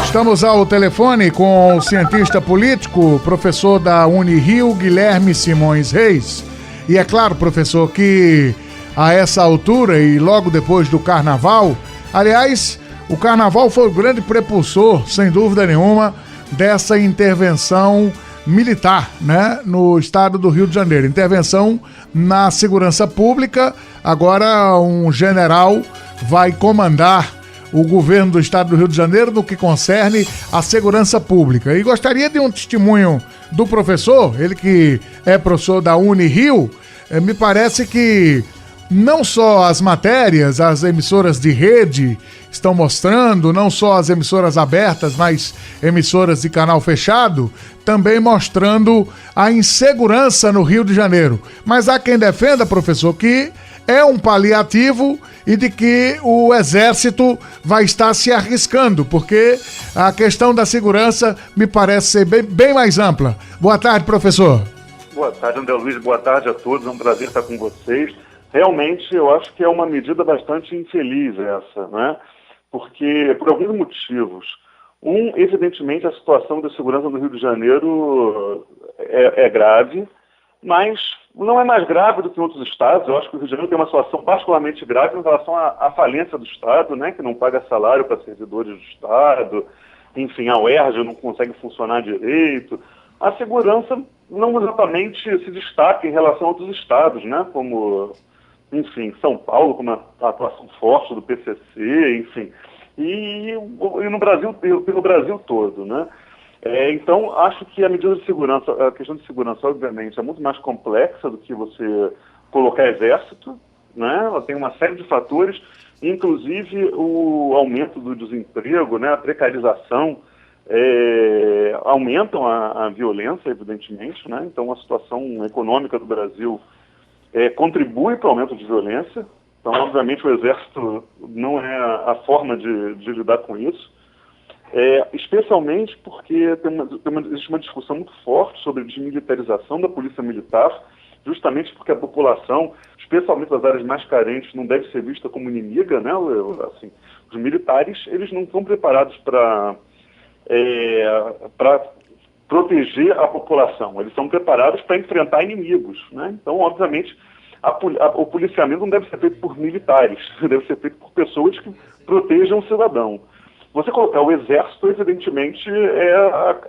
Estamos ao telefone com o cientista político, professor da Unirio, Guilherme Simões Reis. E é claro, professor, que a essa altura e logo depois do Carnaval, aliás, o Carnaval foi o grande prepulsor, sem dúvida nenhuma, dessa intervenção militar, né, no estado do Rio de Janeiro. Intervenção na segurança pública. Agora um general vai comandar o governo do estado do Rio de Janeiro no que concerne à segurança pública. E gostaria de um testemunho do professor, ele que é professor da Unirio. Me parece que não só as matérias, as emissoras de rede estão mostrando, não só as emissoras abertas, mas emissoras de canal fechado, também mostrando a insegurança no Rio de Janeiro. Mas há quem defenda, professor, que é um paliativo e de que o Exército vai estar se arriscando, porque a questão da segurança me parece ser bem mais ampla. Boa tarde, professor. Boa tarde, André Luiz. Boa tarde a todos. É um prazer estar com vocês. Realmente, eu acho que é uma medida bastante infeliz essa, né? Porque, por alguns motivos. Evidentemente, a situação de segurança no Rio de Janeiro é grave, mas não é mais grave do que em outros estados. Eu acho que o Rio de Janeiro tem uma situação particularmente grave em relação à falência do Estado, né, que não paga salário para servidores do Estado, enfim, a UERJ não consegue funcionar direito. A segurança não exatamente se destaca em relação a outros estados, né, como, enfim, São Paulo, com uma atuação forte do PCC, enfim, e no Brasil, pelo Brasil todo, né. Então, acho que a medida de segurança, a questão de segurança, obviamente, é muito mais complexa do que você colocar exército, né? Ela tem uma série de fatores, inclusive o aumento do desemprego, né? A precarização, aumentam a violência, evidentemente, né? Então, a situação econômica do Brasil contribui para o aumento de violência. Então, obviamente, o exército não é a forma de lidar com isso. Especialmente porque existe uma discussão muito forte sobre a desmilitarização da polícia militar, justamente porque a população, especialmente das áreas mais carentes, não deve ser vista como inimiga, né? Assim, os militares, eles não estão preparados para proteger a população, eles são preparados para enfrentar inimigos, né? Então, obviamente, o policiamento não deve ser feito por militares, deve ser feito por pessoas que protejam o cidadão. Você colocar o exército, evidentemente, é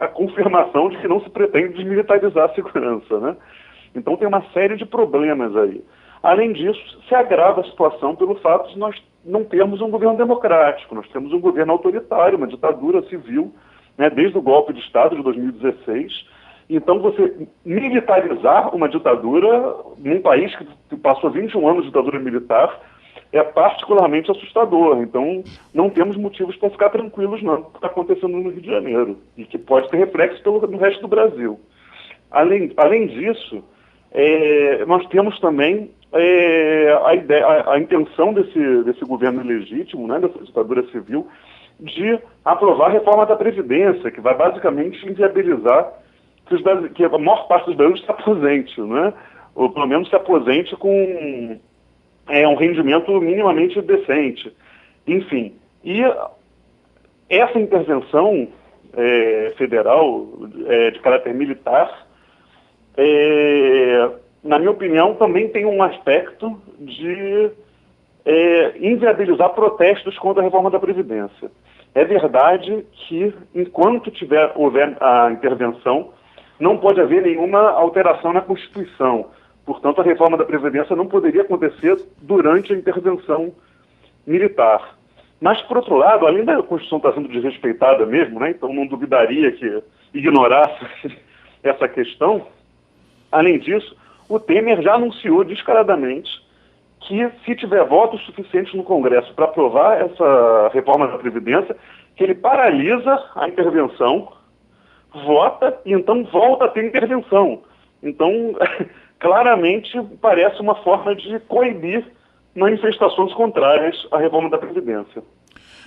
a confirmação de que não se pretende desmilitarizar a segurança, né? Então tem uma série de problemas aí. Além disso, se agrava a situação pelo fato de nós não termos um governo democrático, nós temos um governo autoritário, uma ditadura civil, né, desde o golpe de Estado de 2016. Então você militarizar uma ditadura num país que passou 21 anos de ditadura militar é particularmente assustador. Então, não temos motivos para ficar tranquilos, não, do que está acontecendo no Rio de Janeiro, e que pode ter reflexo no resto do Brasil. Além disso, nós temos também a intenção desse governo ilegítimo, né, dessa ditadura civil, de aprovar a reforma da Previdência, que vai basicamente inviabilizar que a maior parte dos brasileiros se aposente, né, ou pelo menos se aposente com um rendimento minimamente decente. Enfim, e essa intervenção federal de caráter militar, na minha opinião, também tem um aspecto de inviabilizar protestos contra a reforma da Previdência. É verdade que, enquanto houver a intervenção, não pode haver nenhuma alteração na Constituição. Portanto, a reforma da Previdência não poderia acontecer durante a intervenção militar. Mas, por outro lado, além da Constituição estar sendo desrespeitada mesmo, né, então não duvidaria que ignorasse essa questão, além disso, o Temer já anunciou descaradamente que, se tiver votos suficientes no Congresso para aprovar essa reforma da Previdência, que ele paralisa a intervenção, vota e então volta a ter intervenção. Então, claramente parece uma forma de coibir manifestações contrárias à reforma da Previdência.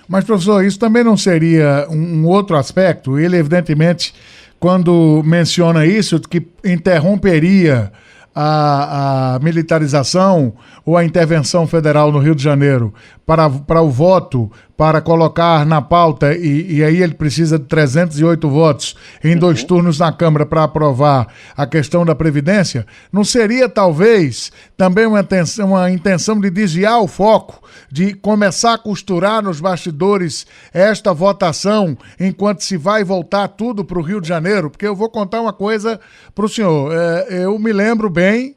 Mas, professor, isso também não seria um outro aspecto? Ele, evidentemente, quando menciona isso, que interromperia a militarização ou a intervenção federal no Rio de Janeiro para o voto, para colocar na pauta, e aí ele precisa de 308 votos em 2 turnos na Câmara para aprovar a questão da Previdência, não seria talvez também uma intenção de desviar o foco, de começar a costurar nos bastidores esta votação enquanto se vai voltar tudo para o Rio de Janeiro? Porque eu vou contar uma coisa para o senhor, eu me lembro bem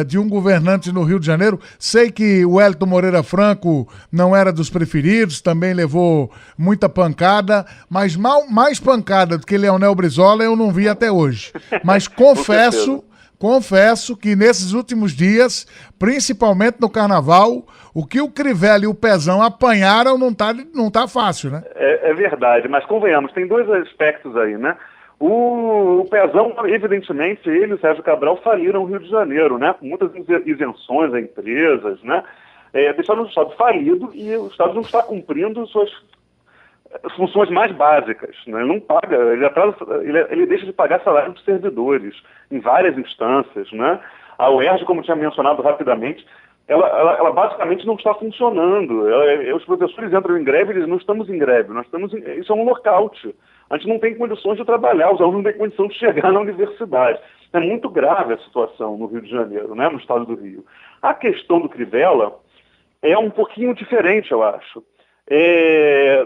de um governante no Rio de Janeiro. Sei que o Wellington Moreira Franco não era dos preferidos, também levou muita pancada, mas mais pancada do que Leonel Brizola eu não vi até hoje. Mas confesso que nesses últimos dias, principalmente no Carnaval, o que o Crivella e o Pezão apanharam não tá fácil, né? É verdade, mas convenhamos, tem 2 aspectos aí, né? O Pezão, evidentemente, ele e o Sérgio Cabral faliram o Rio de Janeiro, né? Com muitas isenções a empresas, né? Deixaram o Estado falido e o Estado não está cumprindo suas funções mais básicas, né? Ele não paga, ele deixa de pagar salário dos servidores em várias instâncias, né? A UERJ, como tinha mencionado rapidamente, ela basicamente não está funcionando. Os professores entram em greve, eles não estamos em greve, isso é um lockout. A gente não tem condições de trabalhar, os alunos não têm condição de chegar na universidade. É muito grave a situação no Rio de Janeiro, né, no estado do Rio. A questão do Crivella é um pouquinho diferente, eu acho.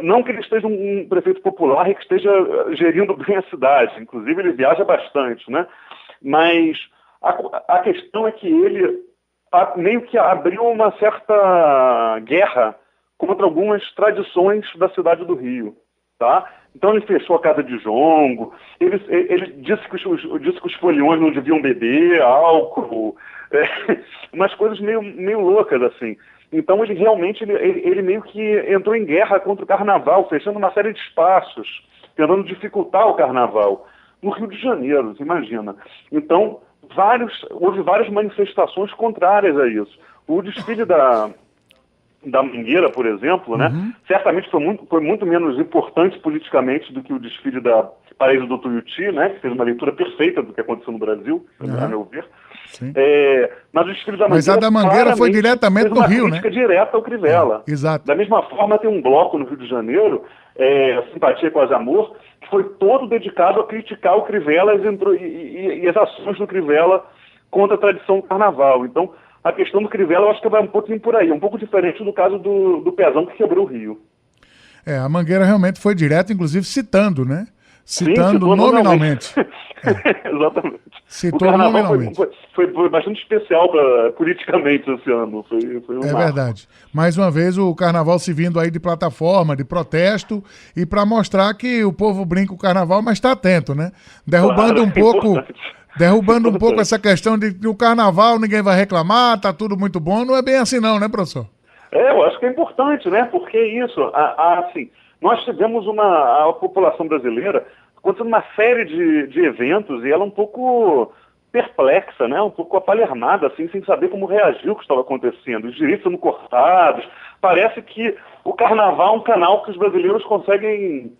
Não que ele esteja um prefeito popular e que esteja gerindo bem a cidade, inclusive ele viaja bastante, né? Mas a questão é que ele meio que abriu uma certa guerra contra algumas tradições da cidade do Rio, tá? Então ele fechou a casa de jongo, ele disse que os foliões não deviam beber álcool, umas coisas meio loucas assim. Então ele realmente ele meio que entrou em guerra contra o Carnaval, fechando uma série de espaços, tentando dificultar o Carnaval no Rio de Janeiro, você imagina. Então houve várias manifestações contrárias a isso. O desfile da Mangueira, por exemplo, né, certamente foi muito menos importante politicamente do que o desfile da Paraíso do Tuiuti, né, que fez uma leitura perfeita do que aconteceu no Brasil, a meu ver. Mas o desfile da Mangueira, mas a da Mangueira foi diretamente no Rio, né? Crítica direta ao Crivella. Exato. Da mesma forma, tem um bloco no Rio de Janeiro, Simpatia Quase Amor, que foi todo dedicado a criticar o Crivella e as ações do Crivella contra a tradição do Carnaval. Então, a questão do Crivella eu acho que vai um pouquinho por aí, um pouco diferente do caso do Pezão que quebrou o Rio. A Mangueira realmente foi direto, inclusive citando, né? Citou nominalmente. Exatamente. Citou o Carnaval nominalmente. Foi bastante especial politicamente esse ano. Foi um marco. Verdade. Mais uma vez o Carnaval se vindo aí de plataforma, de protesto, e para mostrar que o povo brinca o Carnaval, mas está atento, né? Derrubando um pouco essa questão de que o Carnaval ninguém vai reclamar, tá tudo muito bom. Não é bem assim não, né, professor? Eu acho que é importante, né? Porque isso, assim, nós tivemos a população brasileira acontecendo uma série de eventos e ela um pouco perplexa, né? Um pouco apalernada, assim, sem saber como reagir ao que estava acontecendo. Os direitos sendo cortados. Parece que o Carnaval é um canal que os brasileiros conseguem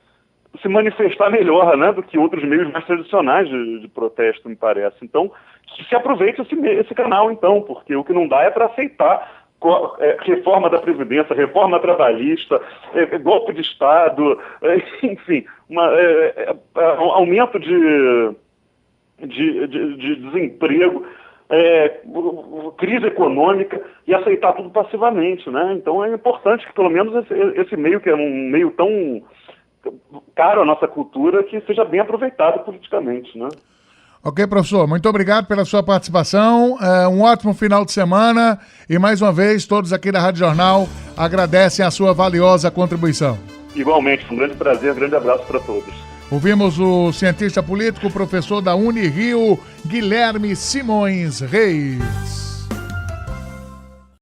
se manifestar melhor, né, do que outros meios mais tradicionais de protesto, me parece. Então, se aproveite esse canal, então, porque o que não dá é para aceitar reforma da Previdência, reforma trabalhista, golpe de Estado, enfim, aumento de desemprego, crise econômica, e aceitar tudo passivamente, né? Então é importante que pelo menos esse meio, que é um meio tão caro à nossa cultura, que seja bem aproveitado politicamente, né? Ok, professor, muito obrigado pela sua participação, um ótimo final de semana e mais uma vez todos aqui da Rádio Jornal agradecem a sua valiosa contribuição. Igualmente, um grande prazer, um grande abraço para todos. Ouvimos o cientista político, professor da Unirio, Guilherme Simões Reis.